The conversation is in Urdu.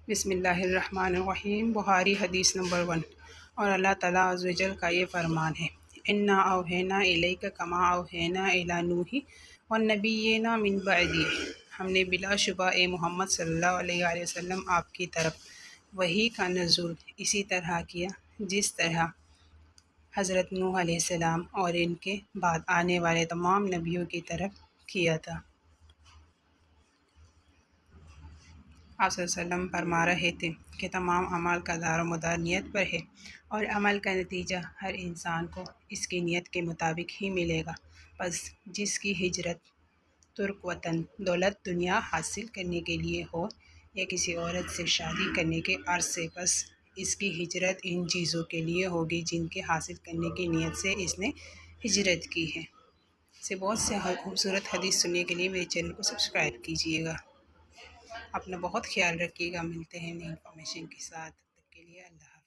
بسم اللہ الرحمن الرحیم۔ بخاری حدیث نمبر 1۔ اور اللہ تعالیٰ عز و جل کا یہ فرمان ہے، انا اوحینا الیک کما اوحینا الی نوح والنبیین من بعدہ۔ ہم نے بلا شبہ اے محمد صلی اللہ علیہ وآلہ وسلم آپ کی طرف وحی کا نزول اسی طرح کیا جس طرح حضرت نوح علیہ السلام اور ان کے بعد آنے والے تمام نبیوں کی طرف کیا تھا۔ آپ صلی اللہ علیہ وسلم فرما رہے تھے کہ تمام اعمال کا دار و مدار نیت پر ہے، اور عمل کا نتیجہ ہر انسان کو اس کی نیت کے مطابق ہی ملے گا۔ پس جس کی ہجرت ترک وطن دولت دنیا حاصل کرنے کے لیے ہو یا کسی عورت سے شادی کرنے کے عرض سے، پس اس کی ہجرت ان چیزوں کے لیے ہوگی جن کے حاصل کرنے کی نیت سے اس نے ہجرت کی ہے۔ سے بہت سے خوبصورت حدیث سننے کے لیے میرے چینل کو سبسکرائب کیجیے گا۔ اپنا بہت خیال رکھیے گا۔ ملتے ہیں نئی انفارمیشن کے ساتھ، تب تک کے لیے اللہ حافظ۔